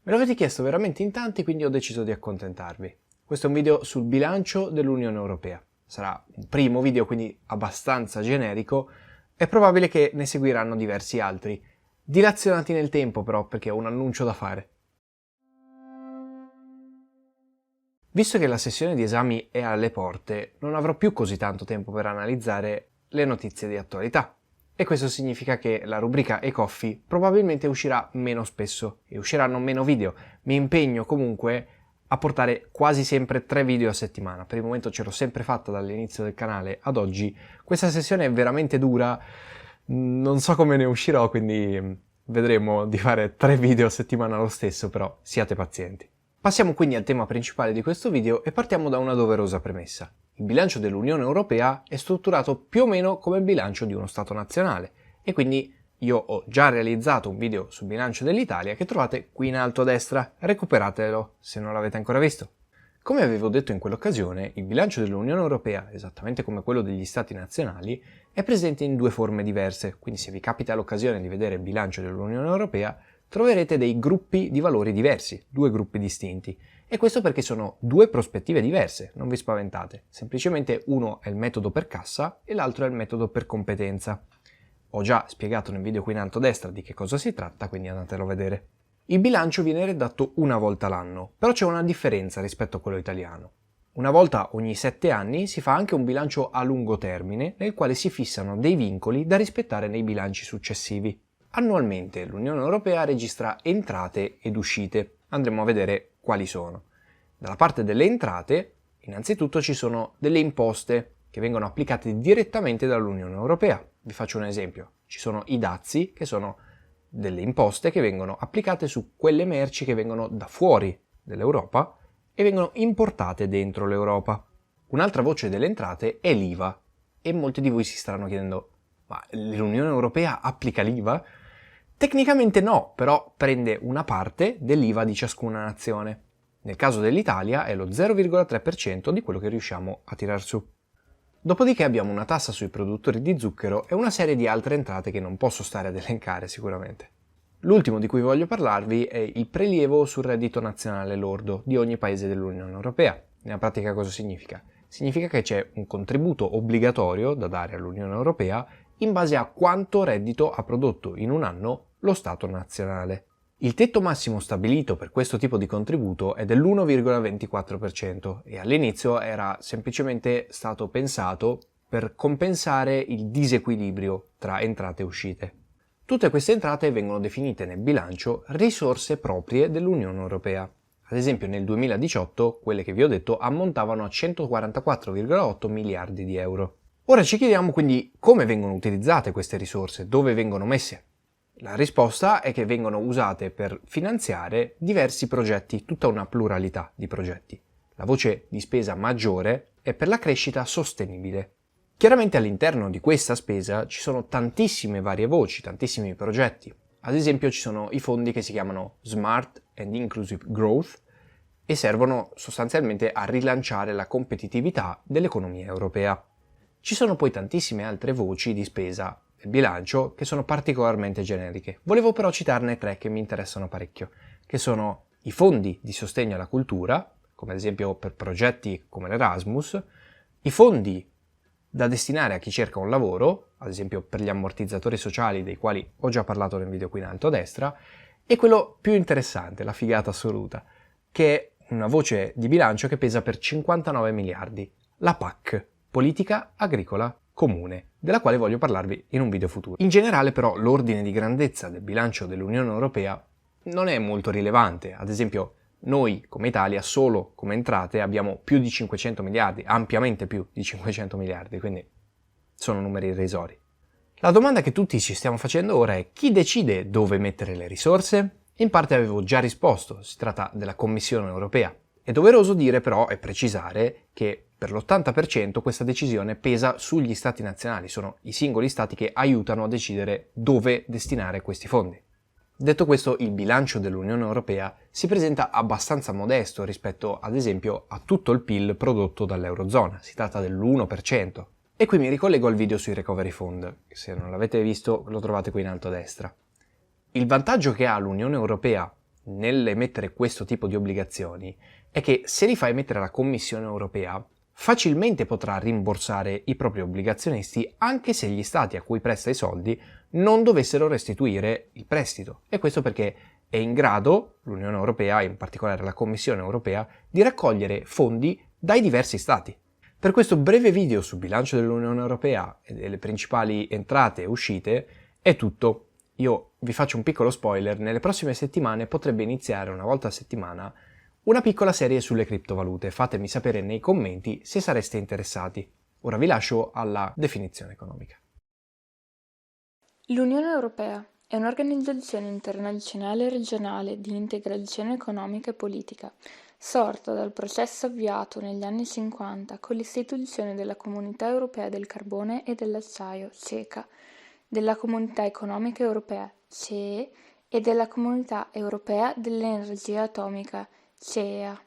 Me l'avete chiesto veramente in tanti, quindi ho deciso di accontentarvi. Questo è un video sul bilancio dell'Unione Europea. Sarà un primo video, quindi abbastanza generico. È probabile che ne seguiranno diversi altri, dilazionati nel tempo però, perché ho un annuncio da fare. Visto che la sessione di esami è alle porte, non avrò più così tanto tempo per analizzare le notizie di attualità. E questo significa che la rubrica e-coffee probabilmente uscirà meno spesso e usciranno meno video. Mi impegno comunque a portare quasi sempre 3 video a settimana. Per il momento ce l'ho sempre fatta dall'inizio del canale ad oggi. Questa sessione è veramente dura, non so come ne uscirò, quindi vedremo di fare 3 video a settimana lo stesso, però siate pazienti. Passiamo quindi al tema principale di questo video e partiamo da una doverosa premessa. Il bilancio dell'Unione Europea è strutturato più o meno come il bilancio di uno Stato nazionale e quindi io ho già realizzato un video sul bilancio dell'Italia che trovate qui in alto a destra, recuperatelo se non l'avete ancora visto. Come avevo detto in quell'occasione, il bilancio dell'Unione Europea, esattamente come quello degli Stati nazionali, è presente in 2 forme diverse, quindi se vi capita l'occasione di vedere il bilancio dell'Unione Europea, troverete dei gruppi di valori diversi, 2 gruppi distinti. E questo perché sono 2 prospettive diverse, non vi spaventate. Semplicemente uno è il metodo per cassa e l'altro è il metodo per competenza. Ho già spiegato nel video qui in alto a destra di che cosa si tratta, quindi andatelo a vedere. Il bilancio viene redatto una volta l'anno, però c'è una differenza rispetto a quello italiano. Una volta ogni 7 anni si fa anche un bilancio a lungo termine, nel quale si fissano dei vincoli da rispettare nei bilanci successivi. Annualmente l'Unione Europea registra entrate ed uscite. Andremo a vedere quali sono. Dalla parte delle entrate, innanzitutto ci sono delle imposte che vengono applicate direttamente dall'Unione Europea. Vi faccio un esempio. Ci sono i dazi, che sono delle imposte che vengono applicate su quelle merci che vengono da fuori dell'Europa e vengono importate dentro l'Europa. Un'altra voce delle entrate è l'IVA e molti di voi si staranno chiedendo: ma l'Unione Europea applica l'IVA? Tecnicamente no, però prende una parte dell'IVA di ciascuna nazione. Nel caso dell'Italia è lo 0,3% di quello che riusciamo a tirar su. Dopodiché abbiamo una tassa sui produttori di zucchero e una serie di altre entrate che non posso stare ad elencare sicuramente. L'ultimo di cui voglio parlarvi è il prelievo sul reddito nazionale lordo di ogni paese dell'Unione Europea. Nella pratica cosa significa? Significa che c'è un contributo obbligatorio da dare all'Unione Europea in base a quanto reddito ha prodotto in un anno lo Stato nazionale. Il tetto massimo stabilito per questo tipo di contributo è dell'1,24% e all'inizio era semplicemente stato pensato per compensare il disequilibrio tra entrate e uscite. Tutte queste entrate vengono definite nel bilancio risorse proprie dell'Unione Europea. Ad esempio nel 2018 quelle che vi ho detto ammontavano a 144,8 miliardi di euro. Ora ci chiediamo quindi come vengono utilizzate queste risorse, dove vengono messe. La risposta è che vengono usate per finanziare diversi progetti, tutta una pluralità di progetti. La voce di spesa maggiore è per la crescita sostenibile. Chiaramente all'interno di questa spesa ci sono tantissime varie voci, tantissimi progetti. Ad esempio ci sono i fondi che si chiamano Smart and Inclusive Growth e servono sostanzialmente a rilanciare la competitività dell'economia europea. Ci sono poi tantissime altre voci di spesa del bilancio che sono particolarmente generiche. Volevo però citarne 3 che mi interessano parecchio, che sono i fondi di sostegno alla cultura, come ad esempio per progetti come l'Erasmus, i fondi da destinare a chi cerca un lavoro, ad esempio per gli ammortizzatori sociali dei quali ho già parlato nel video qui in alto a destra, e quello più interessante, la figata assoluta, che è una voce di bilancio che pesa per 59 miliardi, la PAC, Politica Agricola Comune, della quale voglio parlarvi in un video futuro. In generale però l'ordine di grandezza del bilancio dell'Unione Europea non è molto rilevante. Ad esempio noi come Italia solo come entrate abbiamo più di 500 miliardi, ampiamente più di 500 miliardi, quindi sono numeri irrisori. La domanda che tutti ci stiamo facendo ora è: chi decide dove mettere le risorse? In parte avevo già risposto, si tratta della Commissione Europea. È doveroso dire però e precisare che per l'80% questa decisione pesa sugli stati nazionali, sono i singoli stati che aiutano a decidere dove destinare questi fondi. Detto questo, il bilancio dell'Unione Europea si presenta abbastanza modesto rispetto, ad esempio, a tutto il PIL prodotto dall'Eurozona, si tratta dell'1%. E qui mi ricollego al video sui Recovery Fund, che se non l'avete visto lo trovate qui in alto a destra. Il vantaggio che ha l'Unione Europea nell'emettere questo tipo di obbligazioni è che se li fa emettere la Commissione europea, facilmente potrà rimborsare i propri obbligazionisti anche se gli stati a cui presta i soldi non dovessero restituire il prestito. E questo perché è in grado, l'Unione Europea, in particolare la Commissione Europea, di raccogliere fondi dai diversi stati. Per questo breve video sul bilancio dell'Unione Europea e delle principali entrate e uscite è tutto. Io vi faccio un piccolo spoiler, nelle prossime settimane potrebbe iniziare una volta a settimana una piccola serie sulle criptovalute. Fatemi sapere nei commenti se sareste interessati. Ora vi lascio alla definizione economica. L'Unione Europea è un'organizzazione internazionale e regionale di integrazione economica e politica, sorta dal processo avviato negli anni 50 con l'istituzione della Comunità Europea del Carbone e dell'Acciaio, CECA, della Comunità Economica Europea, CEE, e della Comunità Europea dell'Energia Atomica, CEA.